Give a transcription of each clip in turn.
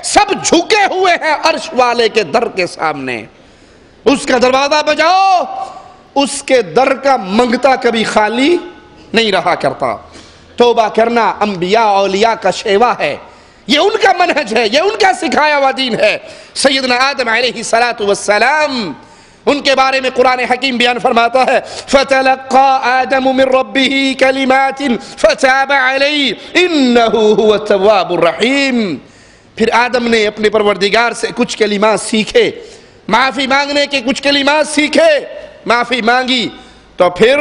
سب جھکے ہوئے ہیں عرش والے کے در کے سامنے. اس کا دروازہ بجاؤ، اس کے در کا منگتا کبھی خالی نہیں رہا کرتا. توبہ کرنا انبیاء اولیاء کا شیوا ہے، یہ ان کا منہج ہے، یہ ان کا سکھایا ہوا دین ہے. سیدنا آدم علیہ السلام، ان کے بارے میں قرآن حکیم بیان فرماتا ہے فَتَلَقَّى آدَمُ مِن رَبِّهِ كَلِمَاتٍ فَتَابَ عَلَيْهِ إِنَّهُ هُوَ التَّوَّابُ الرَّحِيمُ. پھر آدم نے اپنے پروردگار سے کچھ کلمات سیکھے، معافی مانگنے کے کچھ کلمات سیکھے، معافی مانگی تو پھر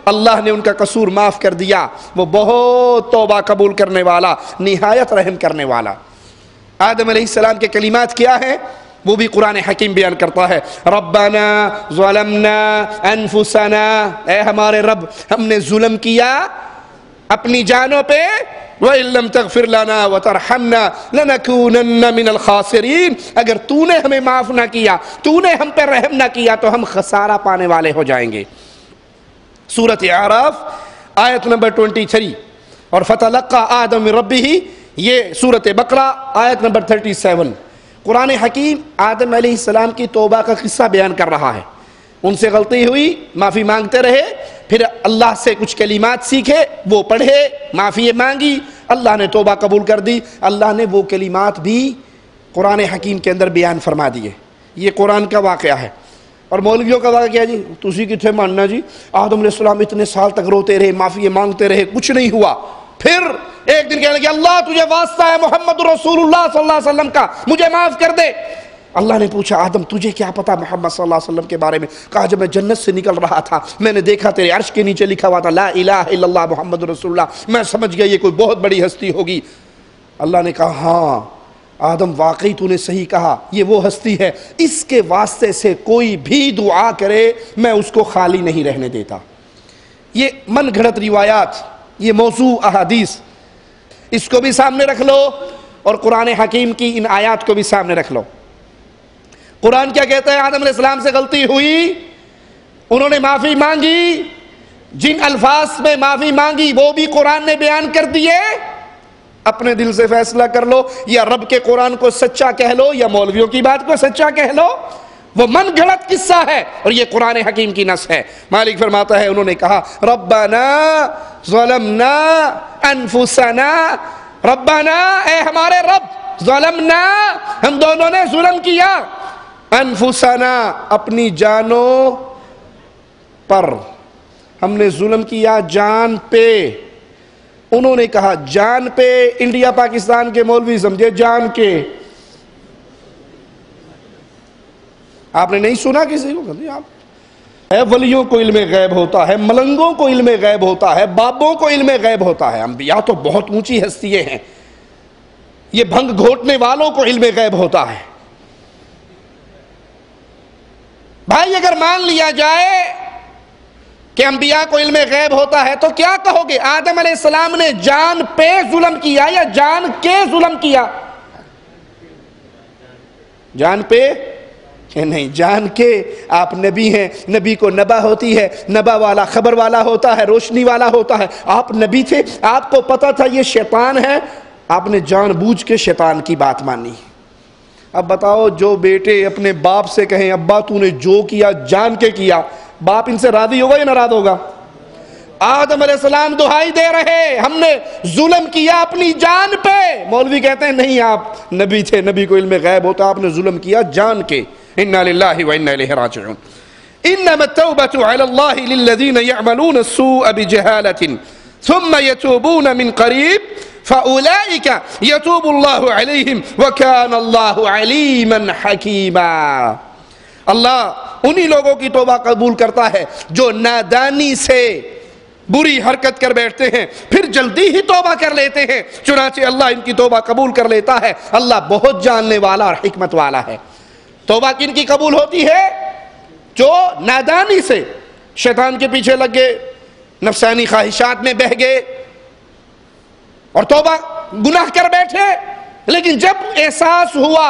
اللہ نے ان کا قصور معاف کر دیا. وہ بہت توبہ قبول کرنے والا، نہایت رحم کرنے والا. آدم علیہ السلام کے کلمات کیا ہیں وہ بھی قرآن حکیم بیان کرتا ہے. ربنا ظلمنا انفسنا، اے ہمارے رب ہم نے ظلم کیا اپنی جانوں پہ، وَإِن لَمْ تَغْفِرْ لَنَا وَتَرْحَمْنَا لَنَكُونَنَّ مِنَ الْخَاسِرِينَ. اگر تو نے ہمیں معاف نہ کیا، تو نے ہم پہ رحم نہ کیا تو ہم خسارہ پانے والے ہو جائیں گے. سورۃ اعراف آیت نمبر 23 اور فَتَلَقَّى آدَمُ مِن رَبِّهِ، یہ سورۃ بقرہ آیت نمبر 37. قرآن حکیم آدم علیہ السلام کی توبہ کا قصہ بیان کر رہا ہے. ان سے غلطی ہوئی، معافی مانگتے رہے، پھر اللہ سے کچھ کلمات سیکھے، وہ پڑھے، معافی مانگی، اللہ نے توبہ قبول کر دی. اللہ نے وہ کلمات بھی قرآن حکیم کے اندر بیان فرما دیے. یہ قرآن کا واقعہ ہے. اور مولویوں کا واقعہ کیا جی؟ تسی کتنے ماننا جی؟ آدم علیہ السلام اتنے سال تک روتے رہے، معافی مانگتے رہے، کچھ نہیں ہوا. پھر ایک دن کہنے لگے اللہ تجھے واسطہ ہے محمد رسول اللہ صلی اللہ علیہ وسلم کا، مجھے معاف کر دے. اللہ نے پوچھا آدم تجھے کیا پتا محمد صلی اللہ علیہ وسلم کے بارے میں؟ کہا جب میں جنت سے نکل رہا تھا میں نے دیکھا تیرے عرش کے نیچے لکھا ہوا تھا لا الہ الا اللہ محمد رسول اللہ، میں سمجھ گیا یہ کوئی بہت بڑی ہستی ہوگی. اللہ نے کہا ہاں آدم واقعی تو نے صحیح کہا، یہ وہ ہستی ہے، اس کے واسطے سے کوئی بھی دعا کرے میں اس کو خالی نہیں رہنے دیتا. یہ من گھڑت روایات، یہ موضوع احادیث، اس کو بھی سامنے رکھ لو اور قرآن حکیم کی ان آیات کو بھی سامنے رکھ لو. قرآن کیا کہتا ہے؟ آدم علیہ السلام سے غلطی ہوئی، انہوں نے معافی مانگی، جن الفاظ میں معافی مانگی وہ بھی قرآن نے بیان کر دیے. اپنے دل سے فیصلہ کر لو، یا رب کے قرآن کو سچا کہہ لو یا مولویوں کی بات کو سچا کہہ لو. وہ من گھڑت قصہ ہے اور یہ قرآن حکیم کی نص ہے. مالک فرماتا ہے انہوں نے کہا ربنا ظلمنا انفسنا، ربنا اے ہمارے رب، ظلمنا ہم دونوں نے ظلم کیا، انفسنا اپنی جانوں پر، ہم نے ظلم کیا جان پہ. انہوں نے کہا جان پہ، انڈیا پاکستان کے مولوی سمجھے جان کے. آپ نے نہیں سنا کسی کو؟ آپ ولیوں کو علم غیب ہوتا ہے، ملنگوں کو علم غیب ہوتا ہے، بابوں کو علم غیب ہوتا ہے. انبیاء تو بہت اونچی ہستیاں ہیں، یہ بھنگ گھوٹنے والوں کو علم غیب ہوتا ہے. بھائی اگر مان لیا جائے کہ انبیاء کو علم غیب ہوتا ہے تو کیا کہو گے؟ آدم علیہ السلام نے جان پہ ظلم کیا یا جان کے ظلم کیا؟ جان پہ کہ نہیں، جان کے. آپ نبی ہیں، نبی کو نبا ہوتی ہے، نبا والا خبر والا ہوتا ہے، روشنی والا ہوتا ہے. آپ نبی تھے، آپ کو پتا تھا یہ شیطان ہے، آپ نے جان بوجھ کے شیطان کی بات مانی. اب بتاؤ جو بیٹے اپنے باپ سے کہیں ابا تو نے جو کیا جان کے کیا، باپ ان سے راضی ہوگا یا ناراض ہوگا؟ آدم علیہ السلام دہائی دے رہے ہم نے ظلم کیا اپنی جان پہ. مولوی کہتے ہیں نہیں آپ نبی تھے، نبی کو علم غیب ہوتا، آپ نے ظلم کیا جان کے. انا للہ و انا الیہ راجعون. انما التوبة على الله للذين يعملون السوء بجهالة ثم يتوبون من قريب فأولئك يتوب الله عليهم وكان الله عليما حكيما. اللہ انہی لوگوں کی توبہ قبول کرتا ہے جو نادانی سے بری حرکت کر بیٹھتے ہیں پھر جلدی ہی توبہ کر لیتے ہیں، چنانچہ اللہ ان کی توبہ قبول کر لیتا ہے. اللہ بہت جاننے والا اور حکمت والا ہے. توبہ کن کی قبول ہوتی ہے؟ جو نادانی سے شیطان کے پیچھے لگ گئے، نفسانی خواہشات میں بہہ گئے اور توبہ گناہ کر بیٹھے، لیکن جب احساس ہوا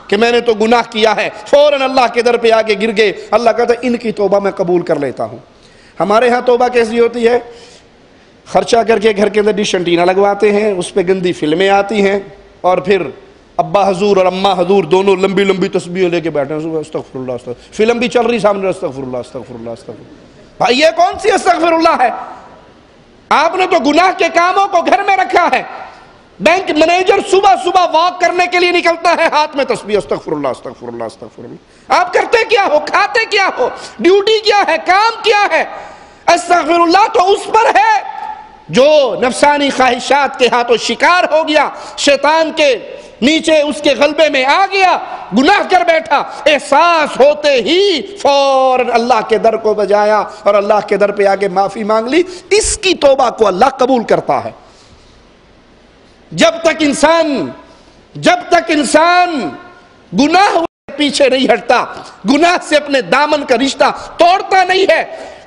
کہ میں نے تو گناہ کیا ہے، فوراً اللہ کے در پہ آگے گر گئے. اللہ کہتا ہے ان کی توبہ میں قبول کر لیتا ہوں. ہمارے ہاں توبہ کیسی ہوتی ہے؟ خرچہ کر کے گھر کے اندر ڈش انٹینا لگواتے ہیں، اس پہ گندی فلمیں آتی ہیں، اور پھر ابا حضور اور اماں حضور دونوں لمبی لمبی تسبیح لے کے بیٹھے ہیں، استغفر اللہ استغفر، فلم بھی چل رہی سامنے، استغفر اللہ استغفر اللہ استغفر اللہ۔ بھائی یہ کون سی استغفر اللہ ہے؟ آپ نے تو گناہ کے کاموں کو گھر میں رکھا ہے۔ بینک مینیجر صبح صبح واک کرنے کے لیے نکلتا ہے، ہاتھ میں تسبیح، استغفر اللہ استغفر اللہ استغفر اللہ۔ آپ کرتے کیا ہو؟ کھاتے کیا ہو؟ ڈیوٹی کیا ہے؟ کام کیا ہے؟ استغفر اللہ تو اس پر ہے جو نفسانی خواہشات کے ہاتھوں شکار ہو گیا، شیطان کے نیچے اس کے غلبے میں آ گیا، گناہ کر بیٹھا، احساس ہوتے ہی فوراً اللہ کے در کو بجایا اور اللہ کے در پہ آگے معافی مانگ لی۔ اس کی توبہ کو اللہ قبول کرتا ہے۔ جب تک انسان گناہ پیچھے نہیں ہٹتا، گناہ سے اپنے دامن کا رشتہ توڑتا نہیں ہے،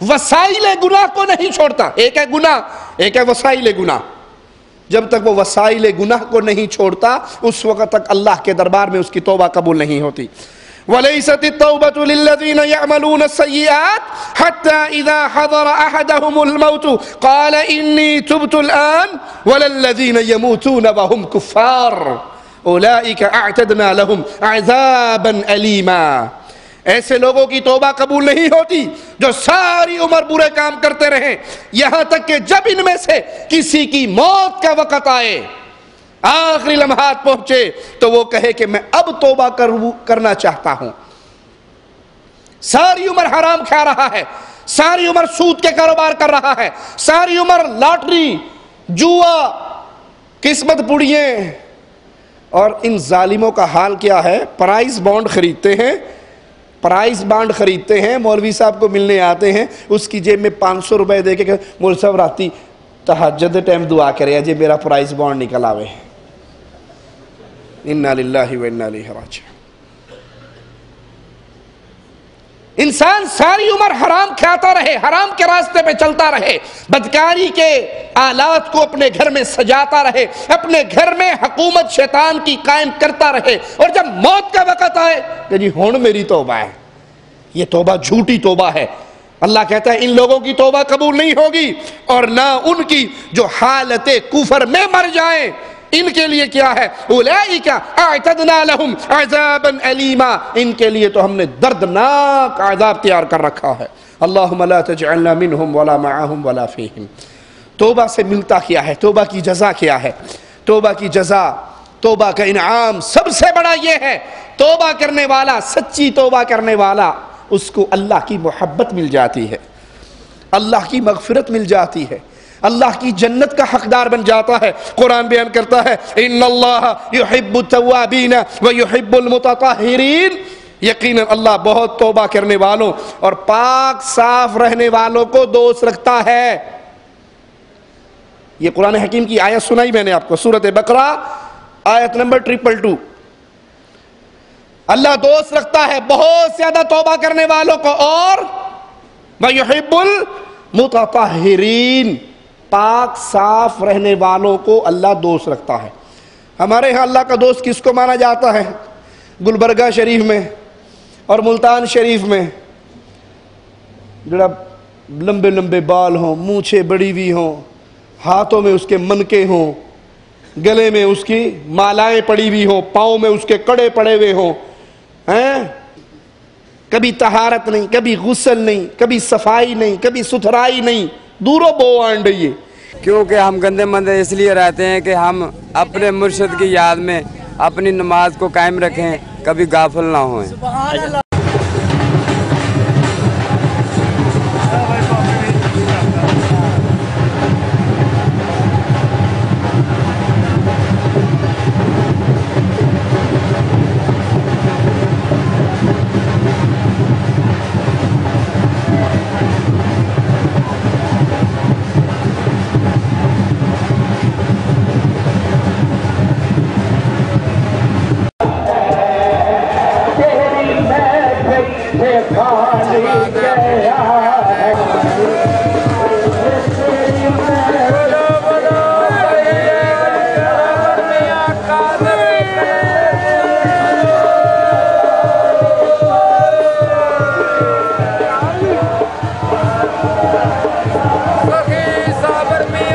وسائل گناہ کو نہیں چھوڑتا۔ ایک ہے گناہ، ایک ہے وسائل گناہ۔ جب تک وہ وسائل گناہ کو نہیں چھوڑتا، اس وقت تک اللہ کے دربار میں اس کی توبہ قبول نہیں ہوتی۔ وَلَيْسَتِ التَّوْبَةُ لِلَّذِينَ يَعْمَلُونَ السَّيِّئَاتِ حَتَّى إِذَا حَضَرَ أَحَدَهُمُ الْمَوْتُ قَالَ إِنِّي تُبْتُ الْآنَ وَلَا الَّذِينَ يَمُوتُونَ وَهُمْ كُفَّارٌ أُولَئِكَ أَعْتَدْنَا لَهُمْ عَذَابًا أَلِيمًا۔ ایسے لوگوں کی توبہ قبول نہیں ہوتی جو ساری عمر برے کام کرتے رہیں، یہاں تک کہ جب ان میں سے کسی کی موت کا وقت آئے، آخری لمحات پہنچے، تو وہ کہے کہ میں اب توبہ کرنا چاہتا ہوں۔ ساری عمر حرام کھا رہا ہے، ساری عمر سود کے کاروبار کر رہا ہے، ساری عمر لاٹری، جوا، قسمت پڑیے، اور ان ظالموں کا حال کیا ہے؟ پرائز بانڈ خریدتے ہیں، مولوی صاحب کو ملنے آتے ہیں، اس کی جیب میں 500 روپے دے کے مولوی صاحب راتی تہجد ٹائم دعا کرے جی میرا پرائز بانڈ نکل آوے۔ انا للہ و انا الیہ راجعون۔ انسان ساری عمر حرام کھاتا رہے، حرام کے راستے پہ چلتا رہے، بدکاری کے آلات کو اپنے گھر میں سجاتا رہے، اپنے گھر میں حکومت شیطان کی قائم کرتا رہے، اور جب موت کا وقت آئے کہ جی ہون میری توبہ ہے، یہ توبہ جھوٹی توبہ ہے۔ اللہ کہتا ہے ان لوگوں کی توبہ قبول نہیں ہوگی، اور نہ ان کی جو حالت کفر میں مر جائیں، ان کے لیے کیا ہے؟ اولئک اعتدنا لہم عذابا علیما، ان کے لیے تو ہم نے دردناک عذاب تیار کر رکھا ہے۔ اللہم لا تجعلنا منہم ولا معاہم ولا فیہم۔ توبہ سے ملتا کیا ہے؟ توبہ کی جزا کیا ہے؟ توبہ کی جزا، توبہ کا انعام سب سے بڑا یہ ہے، توبہ کرنے والا، سچی توبہ کرنے والا، اس کو اللہ کی محبت مل جاتی ہے، اللہ کی مغفرت مل جاتی ہے، اللہ کی جنت کا حقدار بن جاتا ہے۔ قرآن بیان کرتا ہے ان اللہ یحب التوابین ویحب المتطہرین، یقیناً اللہ بہت توبہ کرنے والوں اور پاک صاف رہنے والوں کو دوست رکھتا ہے۔ یہ قرآن حکیم کی آیت سنائی میں نے آپ کو، سورۃ بقرہ آیت نمبر 222۔ اللہ دوست رکھتا ہے بہت زیادہ توبہ کرنے والوں کو، اور وَيُحِبُّ الْمُتَطَہِّرِينَ، پاک صاف رہنے والوں کو اللہ دوست رکھتا ہے۔ ہمارے ہاں اللہ کا دوست کس کو مانا جاتا ہے؟ گلبرگہ شریف میں اور ملتان شریف میں جڑا لمبے لمبے بال ہوں، مونچھیں بڑی ہوئی ہوں، ہاتھوں میں اس کے منکے ہوں، گلے میں اس کی مالائیں پڑی ہوئی ہوں، پاؤں میں اس کے کڑے پڑے ہوئے ہوں، کبھی طہارت نہیں، کبھی غسل نہیں، کبھی صفائی نہیں، کبھی ستھرائی نہیں، دورو بو آنڈئیے۔ کیونکہ ہم گندے مندے اس لیے رہتے ہیں کہ ہم اپنے مرشد کی یاد میں اپنی نماز کو قائم رکھیں، کبھی غافل نہ ہوئیں۔ صابر میاں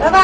Baba,